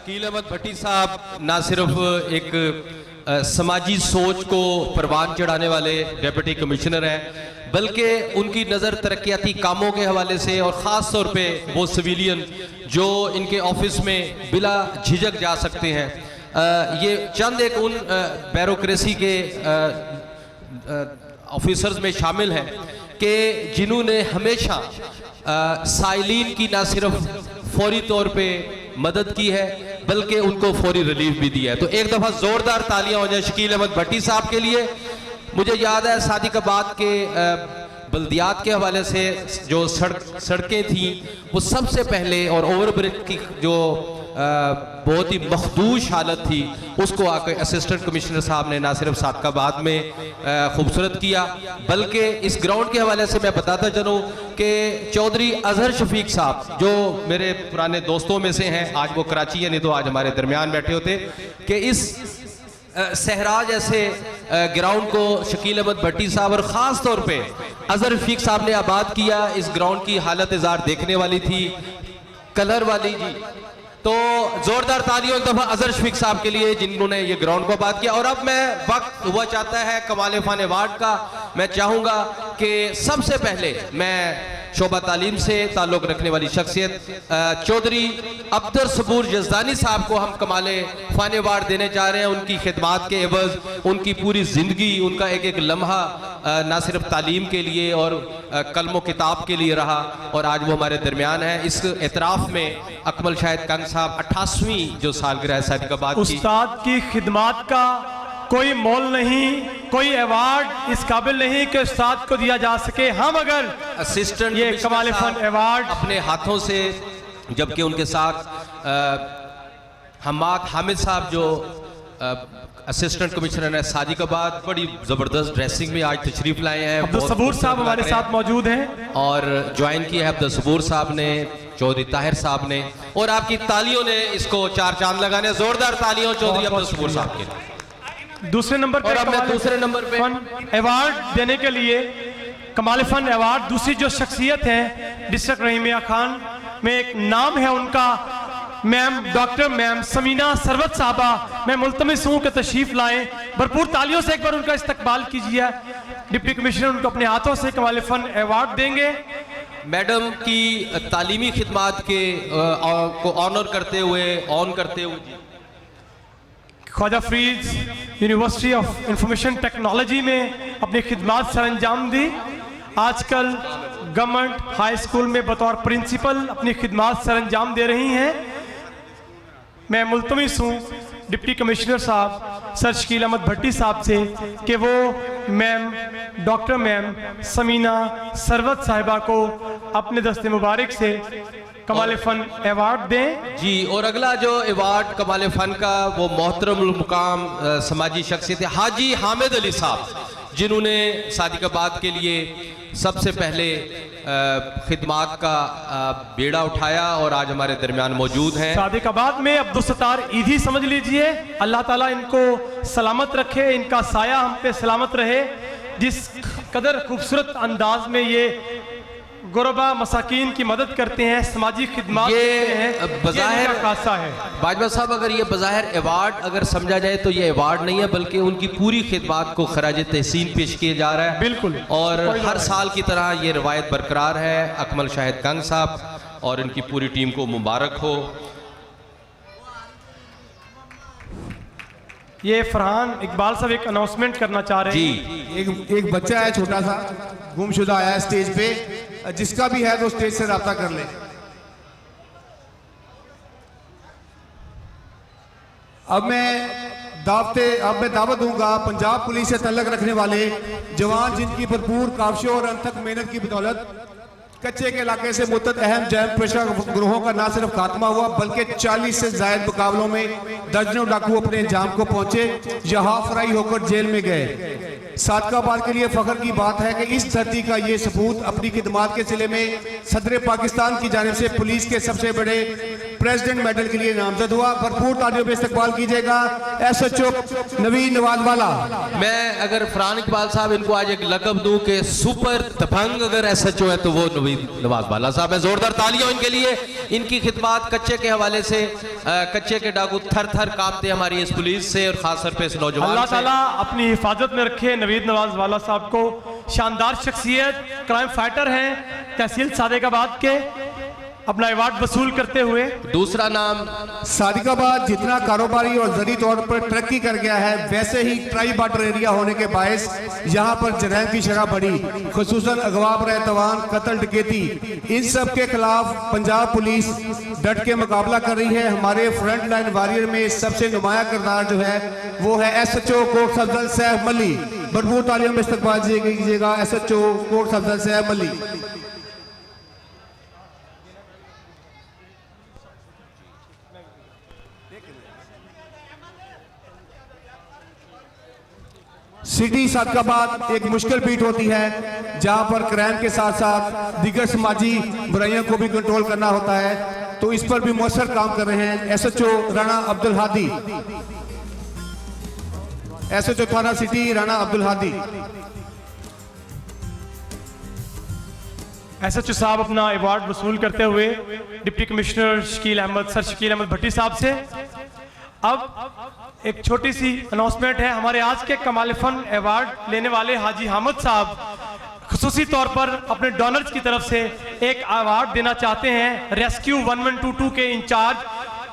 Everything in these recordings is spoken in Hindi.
शकील अहमद भट्टी साहब ना सिर्फ एक समाजी सोच को परवान चढ़ाने वाले डिप्टी कमिश्नर हैं, बल्कि उनकी नज़र तरक्याती कामों के हवाले से और ख़ास तौर पे वो सिविलियन जो इनके ऑफिस में बिला झिझक जा सकते हैं। ये चंद एक उन ब्यूरोक्रेसी के ऑफिसर्स में शामिल हैं कि जिन्होंने हमेशा साइलिन की ना सिर्फ फौरी तौर पे मदद की है बल्कि उनको फौरी रिलीफ भी दिया है। तो एक दफ़ा ज़ोरदार तालियां हो जाए शकील अहमद भट्टी साहब के लिए। मुझे याद है सादिकाबाद के बल्दियात के हवाले से जो सड़कें थी वो सबसे पहले, और ओवरब्रिज की जो बहुत ही मखदूश हालत थी उसको आकर असिस्टेंट कमिश्नर साहब ने ना सिर्फ सादिकाबाद में खूबसूरत किया बल्कि इस ग्राउंड के हवाले से मैं बताता चलूँ कि चौधरी अजहर शफीक साहब जो मेरे पुराने दोस्तों में से हैं, आज वो कराची है, नहीं तो आज हमारे दरमियान बैठे होते, कि इस सहरा जैसे ग्राउंड को शकील अहमद भट्टी साहब और ख़ास तौर पे अजहर शफीक साहब ने आबाद किया। इस ग्राउंड की हालत इज़ार देखने वाली थी, कलर वाली जी। तो जोरदार तालियों एक दफा अजहर शफीक साहब के लिए जिन्होंने ये ग्राउंड को आबाद किया। और अब मैं वक्त हुआ चाहता है कमाल फान अवार्ड का। मैं चाहूँगा कि सबसे पहले मैं शोबा तालीम से ताल्लुक़ रखने वाली शख्सियत चौधरी अब्दुल सबूर जज़दानी साहब को हम कमाल फान अवार्ड देने जा रहे हैं। उनकी खिदमात के एवज़, उनकी पूरी ज़िंदगी, उनका एक एक लम्हा ना सिर्फ तालीम के लिए और कलम किताब के लिए रहा, और आज वो हमारे दरमियान है। इस एतराफ़ में अकमल शाहिद कंग साहब 88वीं जो सालगिरह है सादिकाबाद की, उस्ताद की खिदमात का कोई मोल नहीं, कोई अवार्ड इस काबिल नहीं कि उस्ताद को दिया जा सके। हम अगर असिस्टेंट ये कमाल फन अवार्ड अपने हाथों से, जबकि उनके साथ हमाद हामिद साहब जो असिस्टेंट कमिश्नर है सादिकाबाद, बड़ी ज़बरदस्त ड्रेसिंग में आज तशरीफ लाए हैं। अब्दुल सबूर साहब हमारे साथ मौजूद हैं और ज्वाइन किया है अब्दुल सबूर साहब ने, चौधरी ताहिर साहब ने, और आपकी तालियों ने इसको चार चांद लगाने। जोरदार तालियों चौधरी अब्दुल सबूर साहब के लिए। दूसरे नंबर पर, और अब मैं दूसरे नंबर पे फन अवार्ड देने के लिए कमाल फन अवार्ड दूसरी जो शख्सियत है डिस्ट्रिक्ट रहीमिया खान में एक नाम है उनका, ma'am doctor ma'am Samina Sarwat साहबा। मैं मुल्तमिस हूँ कि तशरीफ लाएं, भरपूर तालियों से एक बार उनका इस्तकबाल कीजिए। डिप्टी कमिश्नर उनको अपने हाथों से कमाल फन अवार्ड देंगे। मैडम की तालीमी खिदमात के को ऑनर करते हुए Khwaja Farid university of information technology में अपनी खिदमात सर अंजाम दी। आजकल गवर्नमेंट हाई स्कूल में बतौर प्रिंसिपल अपनी खिदमात सर अंजाम दे रही हैं। मैं मुल्तमिस हूँ डिप्टी कमिश्नर साहब सर शकील अहमद भट्टी साहब से कि वो ma'am doctor ma'am Samina Sarwat साहिबा को अपने दस्ते मुबारक से कमाल फन अवार्ड दें जी। और अगला जो अवार्ड कमाल फन का वो मोहतरम मुकाम समाजी शख्सियत हाजी हामिद अली साहब, जिन्होंने सादिकाबाद के लिए सबसे पहले खिदमात का बेड़ा उठाया और आज हमारे दरमियान मौजूद हैं। सादिकाबाद में अब्दुल सत्तार ईदी समझ लीजिए। अल्लाह ताला इनको सलामत रखे, इनका साया हम पे सलामत रहे। जिस कदर खूबसूरत अंदाज में ये गुरबा मसाकीन की मदद करते हैं, समाजी खिदमत ये बज़ाहिर खासा है। बाजवा साहब, अगर ये बज़ाहिर अवार्ड अगर समझा जाए तो ये अवार्ड नहीं है, बल्कि उनकी पूरी खिदमत को खराज तहसीन पेश किया जा रहा है। बिल्कुल। और हर साल की तरह ये रवायत बरकरार है। अकमल शाहिद कंग साहब और इनकी पूरी टीम को मुबारक हो। ये फरहान इकबाल साहब एक अनाउंसमेंट करना चाह रहे हैं जी। एक बच्चा है छोटा सा, गुमशुदा आया है स्टेज पे, जिसका भी है तो स्टेज से रब्ता कर ले। अब मैं दावत दूंगा पंजाब पुलिस से तल्लक रखने वाले जवान, जिनकी भरपूर काविशों और अनथक मेहनत की बदौलत कच्चे के इलाके से मुतअद्दिद अहम जैम पेशा ग्रोहों का न सिर्फ खात्मा हुआ बल्कि 40 से ज्यादा मुकाबलों में दर्जनों डाकू अपने अंजाम को पहुंचे, यहाँ फराई होकर जेल में गए। सादकाबाद के लिए फख्र की बात है कि इस धरती का ये सबूत अपनी खिदमात के सिले में सदर पाकिस्तान की जानिब से पुलिस के सबसे बड़े प्रेसिडेंट मेडल के लिए नामजद हुआ। भरपूर तालियों में इस्तकबाल कीजिएगा SHO नवीन नवाज वाला। मैं अगर फरहान इकबाल साहब इनको आज एक लक़ब दूं कि सुपर दबंग अगर SHO है तो वो नवीन नवाज वाला साहब है। जोरदार तालियां इनके लिए। इनकी खिदमात कच्चे के हवाले से कच्चे के डाकू थर थर कांपते हमारी इस पुलिस से और खास तौर पे इस नौजवान अल्लाह से। ताला अपनी हिफाजत में रखे नवीद नवाज वाला साहब को। शानदार शख्सियत, क्राइम फाइटर हैं, तहसील सादिकाबाद के, अपना अवार्ड वसूल करते हुए। दूसरा नाम, सादिकाबाद जितना कारोबारी और ज़री तौर पर तरक्की कर गया है, वैसे ही ट्राई बॉर्डर एरिया होने के बायस यहाँ पर जराइम की शरह बढ़ी, खुसूसन अगवा बरएतवान, कत्ल, डकैती, इन सब के खिलाफ पंजाब पुलिस डट के मुकाबला कर रही है। हमारे फ्रंट लाइन वॉरियर में सबसे नुमाया किरदार जो है वो है SHO कोट अफजल सैफ मली। भरपूर तालियों में इस्तकबाल कीजिएगा SHO कोट अफजल सैफ मली। सिटी सादकाबाद एक मुश्किल बीट होती है जहां पर क्राइम के साथ साथ दीगर समाजी बुराइयों को भी कंट्रोल करना होता है, तो इस पर भी मौसर काम कर रहे हैं SHO राणा अब्दुल हादी। SHO थाना सिटी राणा अब्दुल हादी। SHO साहब अपना अवार्ड वसूल करते हुए डिप्टी कमिश्नर शकील अहमद भट्टी साहब से। अब एक छोटी सी अनाउंसमेंट है। हमारे आज के कमाल फन अवार्ड लेने वाले हाजी हामिद साहब खुसूसी तौर पर अपने डोनर्स की तरफ से एक अवार्ड देना चाहते हैं रेस्क्यू 1122 के इंचार्ज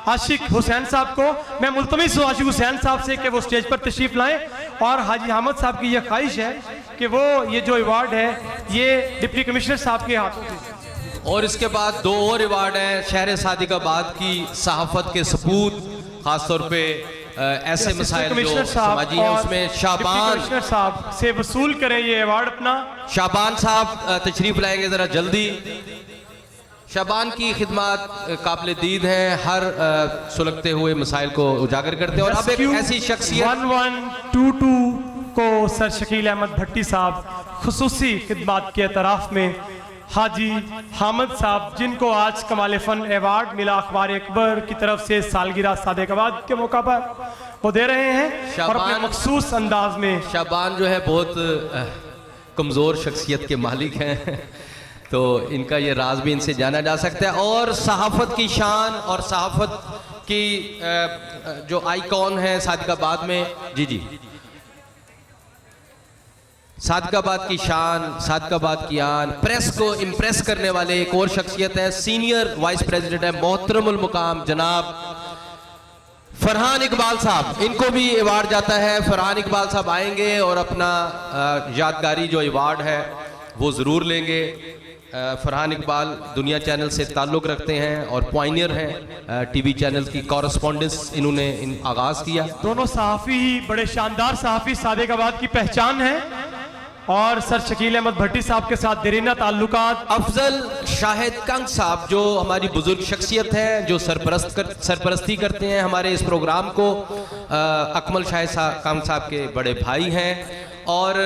आशिक हुसैन साहब को। मैं मुल्तमिस हूँ आशिक हुसैन साहब से कि वो स्टेज पर तशरीफ लाएं और हाजी हामिद साहब की यह ख्वाहिश है कि वो ये जो अवार्ड है ये डिप्टी कमिश्नर साहब के हाथों से। और इसके बाद दो और अवार्ड हैं शहर सादिकाबाद की सहाफत के सपूत, खासतौर पे ऐसे मसाइल जो समाजी हैं उसमें शाबान कमिश्नर साहब से वसूल करें ये अवार्ड अपना। शाबान साहब तशरीफ लाएंगे ज़रा जल्दी। शाबान की खिदमत काबिल दीद हैं, हर सुलगते हुए मसाइल को उजागर करते हैं। और अब एक ऐसी शख्सियत 1122 को सर शकील अहमद भट्टी साहब खुसूसी खिदमत के एतराफ़ में हाजी हामिद साहब, जिनको आज कमाल फन अवार्ड मिला अखबार अकबर की तरफ से सालगिरह सादिकाबाद के मौका पर, वो दे रहे हैं और अपने मखसूस अंदाज में। शाबान जो है बहुत कमज़ोर शख्सियत के मालिक हैं तो इनका ये राज भी इनसे जाना जा सकता है। और सहाफ़त की शान और सहाफ़त की जो आइकॉन है सादिकाबाद में, जी सादिकाबाद की शान, सादिकाबाद की आन, प्रेस को इम्प्रेस करने वाले एक और शख्सियत है, सीनियर वाइस प्रेसिडेंट है मोहतरमुल मुकाम जनाब फरहान इकबाल साहब। इनको भी अवार्ड जाता है। फरहान इकबाल साहब आएंगे और अपना यादगारी जो अवार्ड है वो ज़रूर लेंगे। फरहान इकबाल दुनिया चैनल से ताल्लुक़ रखते हैं और पॉइनियर हैं, TV चैनल की कॉरेस्पॉन्डेंस इन्होंने आगाज़ किया। दोनों सहाफ़ी ही बड़े शानदार सहाफ़ी सादिकाबाद की पहचान है और सर शकील अहमद भट्टी साहब के साथ देरीना ताल्लुकात। अफजल शाहिद कंग साहब जो हमारी बुजुर्ग शख्सियत हैं, जो सरपरस्ती करते हैं हमारे इस प्रोग्राम को, अकमल शाहिद कंग साहब के बड़े भाई हैं और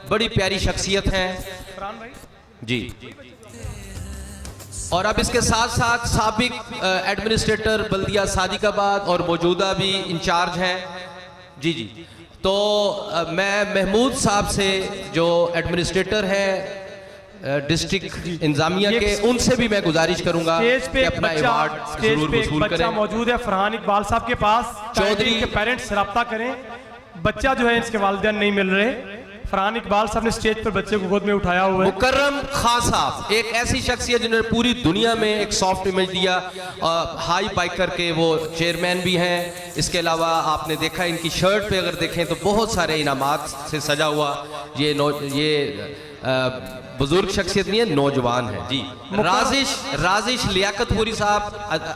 बड़ी प्यारी शख्सियत हैं जी। और अब इसके साथ साथ साबिक एडमिनिस्ट्रेटर बल्दिया सादिकाबाद और मौजूदा भी इंचार्ज हैं जी। तो मैं महमूद साहब से जो एडमिनिस्ट्रेटर हैं डिस्ट्रिक्ट इंतजामिया के, उनसे भी मैं गुजारिश करूंगा कि अपना अवार्ड जरूर वसूल करें। मौजूद है फरहान इकबाल साहब के पास, चौधरी के पेरेंट्स रब्ता करें। बच्चा जो है इसके वालिदैन नहीं मिल रहे। फरहान इकबाल साहब ने स्टेज पर बच्चे को गोद में उठाया हुआ है। मुकर्रम खान साहब एक ऐसी शख्सियत जिन्होंने पूरी दुनिया में एक सॉफ्ट इमेज दिया, हाई बाइकर के वो चेयरमैन भी हैं। इसके अलावा आपने देखा इनकी शर्ट पे अगर देखें तो बहुत सारे इनामात से सजा हुआ ये बुजुर्ग शख्सियत नहीं है, नौजवान है जी। राजिश लियाकतपुरी साहब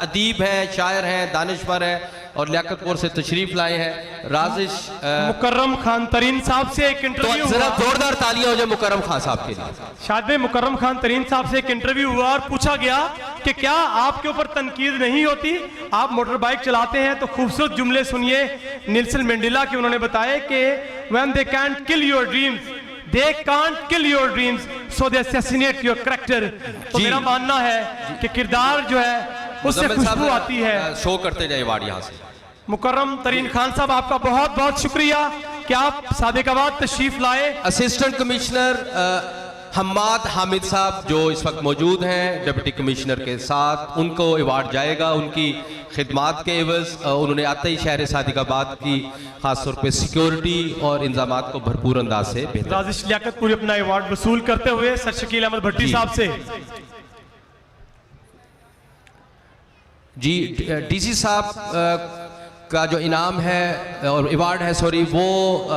अदीब हैं, शायर हैं, दानिश्वर हैं, और लियाकतपुर से तशरीफ लाए हैं राजिश मुकर्रम खान तरीन साहब से एक तो इंटरव्यू जरा हुआ। जोरदार तालियां हो जाए मुकर्रम खान साहब के लिए। शायद भाई मुकर्रम खान तरीन साहब से एक इंटरव्यू हुआ और पूछा गया कि क्या आपके ऊपर तनकीद नहीं होती, आप मोटर बाइक चलाते हैं? तो खूबसूरत जुमले सुनिए नेल्सन मंडेला के, उन्होंने बताया कि when they can't kill your dreams they can't kill your dreams so they assassinate your character. तो जी। मेरा मानना है कि किरदार जो है उससे मुजम्मिल खुशबू साहब, आती है। शो करते जाए वार्ड यहाँ से। मुकर्रम तरीन खान साहब आपका बहुत बहुत शुक्रिया कि आप सादिकाबाद तशरीफ लाए। असिस्टेंट कमिश्नर हम्माद हामिद साहब जो इस वक्त मौजूद हैं डिप्टी कमिश्नर के साथ, उनको अवार्ड जाएगा उनकी खिदमात के एवज। उन्होंने आते ही शहर सादिकाबाद की खासतौर पे सिक्योरिटी और इंतजामात को भरपूर अंदाज से बेहतर। राजिश लियाकतपुरी अपना अवार्ड वसूल करते हुए सर शकील अहमद भट्टी जी। साहब से। जी डीसी साहब का जो इनाम है और अवार्ड है सॉरी, वो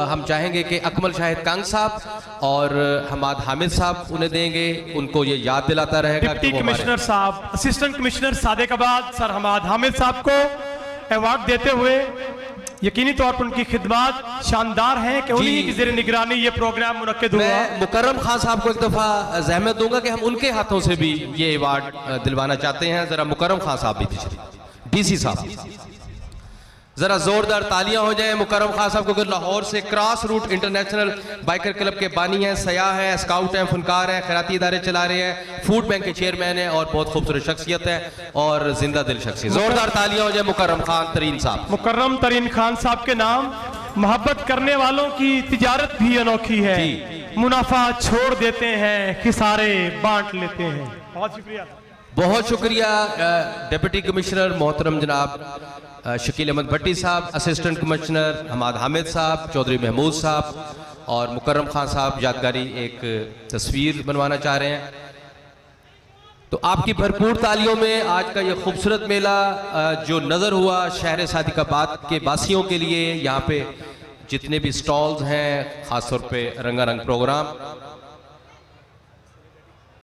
हम चाहेंगे कि अकमल शाहिद कांग साहब और हमाद हामिद साहब उन्हें देंगे। उनको ये याद दिलाता रहेगा डिप्टी कि वो हमारे- कमिश्नर साहब, assistant commissioner Sadiqabad sir Hammad Hamid साहब को अवार्ड देते हुए यकीनी तौर पर उनकी खिदमत शानदार हैं कि उन्हीं की ज़ेर निगरानी ये प्रोग्राम मुनक्किद हुआ। मैं मुकर्रम खान साहब को एक दफ़ा जहमत दूंगा कि हम उनके हाथों से भी ये अवार्ड दिलवाना चाहते हैं। जरा मुकर्रम खान साहब भी दीजिए। डीसी साहब जरा जोरदार तालियां हो जाए मुकर्रम खान साहब को, लाहौर से cross route international biker club के बानी हैं, सयाह हैं, स्काउट हैं, फनकार हैं, खैराती इदारे चला रहे हैं, फूड बैंक के चेयरमैन हैं और बहुत खूबसूरत शख्सियत है और जिंदा दिल शख्सियत। जोरदार तालियां हो जाए मुकर्रम खान तरीन साहब। मुकर्रम तरीन खान साहब के नाम मोहब्बत करने वालों की तिजारत भी अनोखी है, मुनाफा छोड़ देते हैं खिसारे बांट लेते हैं। बहुत शुक्रिया। बहुत शुक्रिया डिप्टी कमिश्नर मोहतरम जनाब शकील अहमद भट्टी साहब, असिस्टेंट कमिश्नर हमाद हामिद साहब, चौधरी महमूद साहब और मुकर्रम खान साहब यादगारी एक तस्वीर बनवाना चाह रहे हैं। तो आपकी भरपूर तालियों में आज का ये खूबसूरत मेला जो नज़र हुआ शहर सादिकाबाद के वासियों के लिए, यहाँ पे जितने भी स्टॉल्स हैं ख़ासतौर पे रंगारंग प्रोग्राम